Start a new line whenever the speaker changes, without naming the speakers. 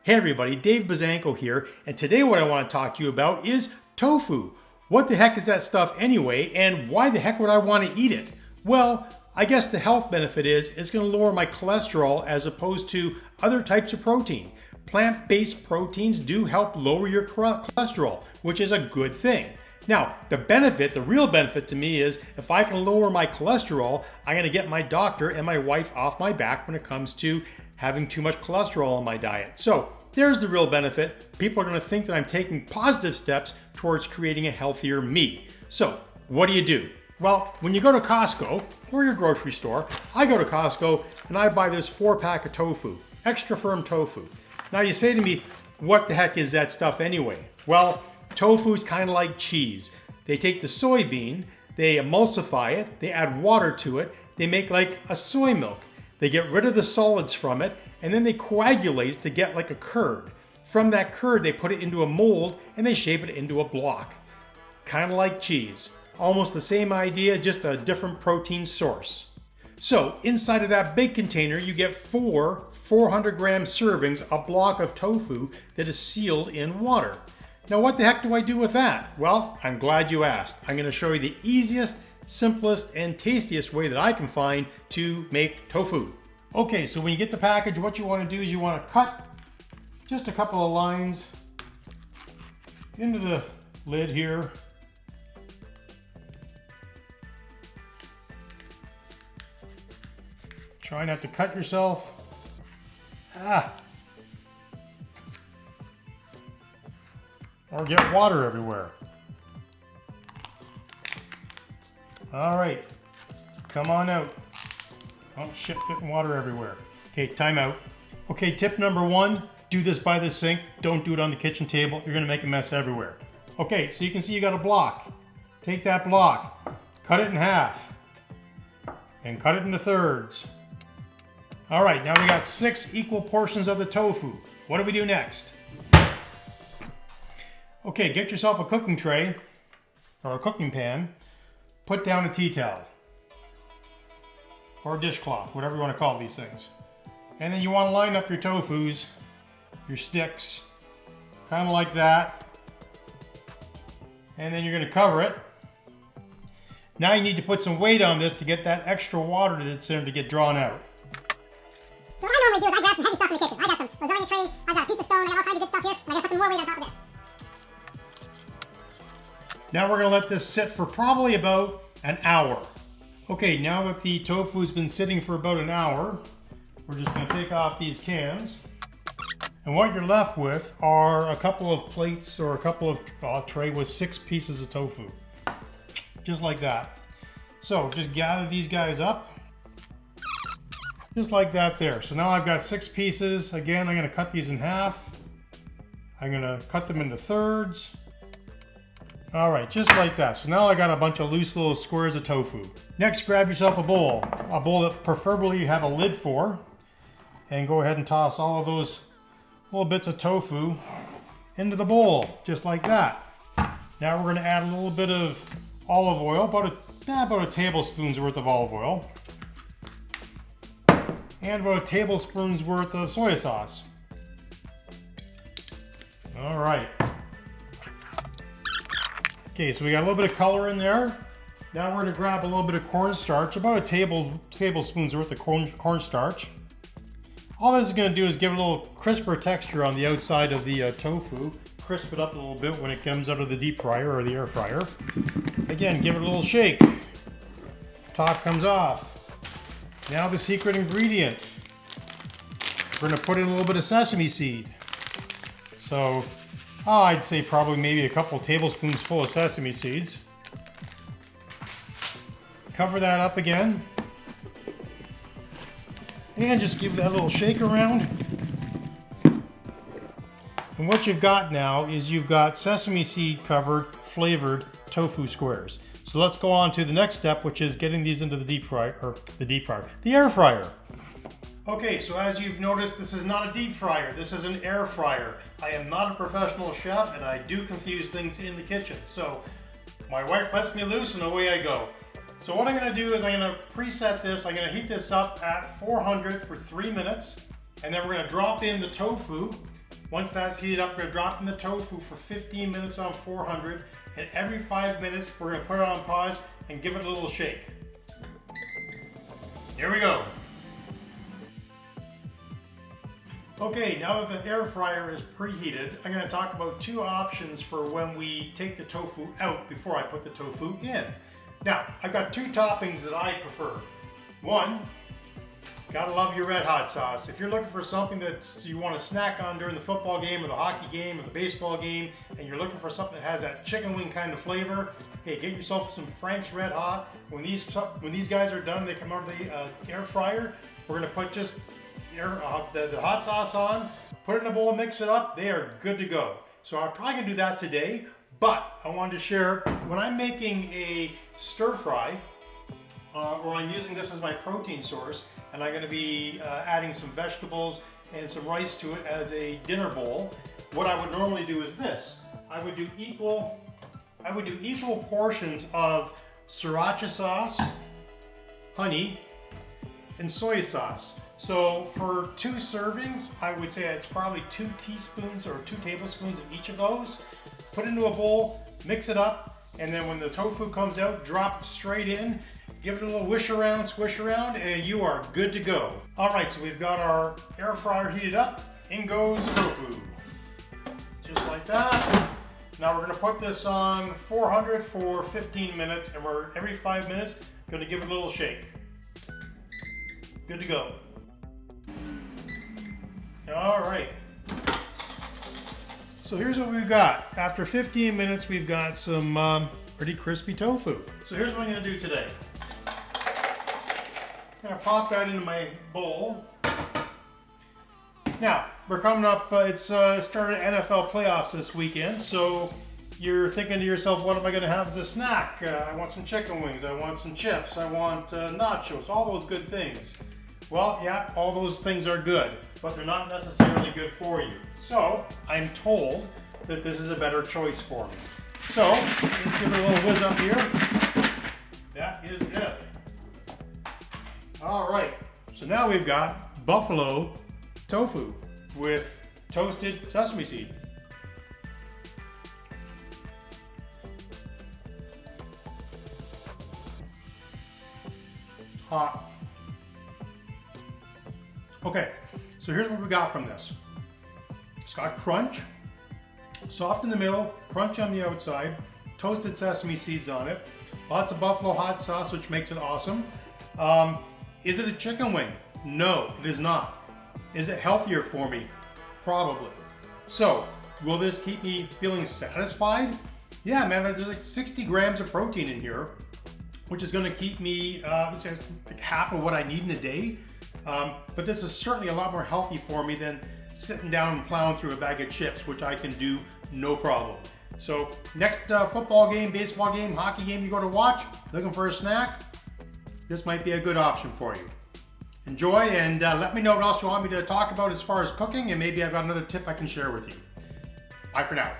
Hey everybody, Dave Bazanko here, and today what I want to talk to you about is tofu. What the heck is that stuff anyway, and why the heck would I want to eat it? Well, I guess the health benefit is it's going to lower my cholesterol as opposed to other types of protein. Plant-based proteins do help lower your cholesterol, which is a good thing. Now, the real benefit to me is if I can lower my cholesterol, I'm going to get my doctor and my wife off my back when it comes to having too much cholesterol in my diet. So there's the real benefit. People are going to think that I'm taking positive steps towards creating a healthier me. So what do? Well, when you go to Costco or your grocery store, I go to Costco and I buy this 4-pack of tofu, extra firm tofu. Now you say to me, what the heck is that stuff anyway? Well, tofu is kind of like cheese. They take the soybean, they emulsify it, they add water to it, they make like a soy milk. They get rid of the solids from it, and then they coagulate it to get like a curd. From that curd, they put it into a mold, and they shape it into a block. Kind of like cheese. Almost the same idea, just a different protein source. So, inside of that big container, you get 4 400-gram servings, a block of tofu that is sealed in water. Now, what the heck do I do with that? Well, I'm glad you asked. I'm going to show you the easiest, simplest, and tastiest way that I can find to make tofu. Okay, so when you get the package, what you want to do is you want to cut just a couple of lines into the lid here. Try not to cut yourself. Or get water everywhere. All right, come on out. Oh shit, getting water everywhere. Okay, time out. Okay, tip number 1, do this by the sink. Don't do it on the kitchen table. You're gonna make a mess everywhere. Okay, so you can see you got a block. Take that block, cut it in half, and cut it into thirds. All right, now we got 6 equal portions of the tofu. What do we do next? Okay, get yourself a cooking tray or a cooking pan. Put down a tea towel or a dishcloth, whatever you want to call these things. And then you want to line up your tofus, your sticks, kind of like that. And then you're going to cover it. Now you need to put some weight on this to get that extra water that's in to get drawn out.
So what I normally do is I grab some heavy stuff in the kitchen. I got some lasagna trays, I got a pizza stone, I got all kinds of good stuff here. And I gotta put some more weight on top of this.
Now we're going to let this sit for probably about an hour. Okay, now that the tofu's been sitting for about an hour, we're just going to take off these cans. And what you're left with are a couple of plates or a couple of tray with 6 pieces of tofu. Just like that. So just gather these guys up. Just like that there. So now I've got 6 pieces. Again, I'm going to cut these in half. I'm going to cut them into thirds. All right, just like that. So now I got a bunch of loose little squares of tofu. Next, grab yourself a bowl that preferably you have a lid for, and go ahead and toss all of those little bits of tofu into the bowl, just like that. Now we're gonna add a little bit of olive oil, about a tablespoon's worth of olive oil, and about a tablespoon's worth of soy sauce. All right. Okay, so we got a little bit of color in there. Now we're gonna grab a little bit of cornstarch, about a tablespoon's worth of cornstarch. All this is gonna do is give it a little crisper texture on the outside of the tofu. Crisp it up a little bit when it comes out of the deep fryer or the air fryer. Again, give it a little shake. Top comes off. Now the secret ingredient. We're gonna put in a little bit of sesame seed. So, I'd say probably maybe a couple tablespoons full of sesame seeds. Cover that up again. And just give that a little shake around. And what you've got now is you've got sesame seed covered, flavored tofu squares. So let's go on to the next step, which is getting these into the air fryer. Okay, so as you've noticed, this is not a deep fryer, this is an air fryer. I am not a professional chef and I do confuse things in the kitchen. So my wife lets me loose and away I go. So what I'm going to do is I'm going to preset this. I'm going to heat this up at 400 for 3 minutes. And then we're going to drop in the tofu Once that's heated up, we're going to drop in the tofu for 15 minutes on 400, and every 5 minutes we're going to put it on pause and give it a little shake. Here we go. Okay, now that the air fryer is preheated, I'm going to talk about two options for when we take the tofu out before I put the tofu in. Now, I've got two toppings that I prefer. One, gotta love your red hot sauce. If you're looking for something that you want to snack on during the football game or the hockey game or the baseball game, and you're looking for something that has that chicken wing kind of flavor, hey, get yourself some Frank's Red Hot. When these guys are done, they come out of the air fryer. We're gonna put just the hot sauce on, put it in a bowl, mix it up. They are good to go. So I'm probably gonna do that today, but I wanted to share when I'm making a stir fry, or I'm using this as my protein source, and I'm going to be adding some vegetables and some rice to it as a dinner bowl. What I would normally do is this. I would do equal portions of sriracha sauce, honey, and soy sauce. So for 2 servings, I would say it's probably 2 teaspoons or 2 tablespoons of each of those. Put it into a bowl, mix it up, and then when the tofu comes out, drop it straight in. Give it a little swish around, and you are good to go. All right, so we've got our air fryer heated up. In goes the tofu. Just like that. Now we're gonna put this on 400 for 15 minutes, and we're every 5 minutes gonna give it a little shake. Good to go. All right. So here's what we've got. After 15 minutes, we've got some pretty crispy tofu. So here's what I'm gonna do today. I'm gonna pop that into my bowl. Now, we're coming up, it's started NFL playoffs this weekend, so you're thinking to yourself, what am I gonna have as a snack? I want some chicken wings, I want some chips, I want nachos, all those good things. Well, yeah, all those things are good, but they're not necessarily good for you. So, I'm told that this is a better choice for me. So, let's give it a little whiz up here. That is it. All right, so now we've got buffalo tofu with toasted sesame seed. Hot. Okay, so here's what we got from this. It's got crunch, soft in the middle, crunch on the outside, toasted sesame seeds on it, lots of buffalo hot sauce, which makes it awesome. Is it a chicken wing? No, it is not. Is it healthier for me? Probably. So, will this keep me feeling satisfied? Yeah, man, there's like 60 grams of protein in here, which is gonna keep me like half of what I need in a day. But this is certainly a lot more healthy for me than sitting down and plowing through a bag of chips, which I can do no problem. So next football game, baseball game, hockey game you go to watch, looking for a snack, this might be a good option for you. Enjoy, and let me know what else you want me to talk about as far as cooking, and maybe I've got another tip I can share with you. Bye for now.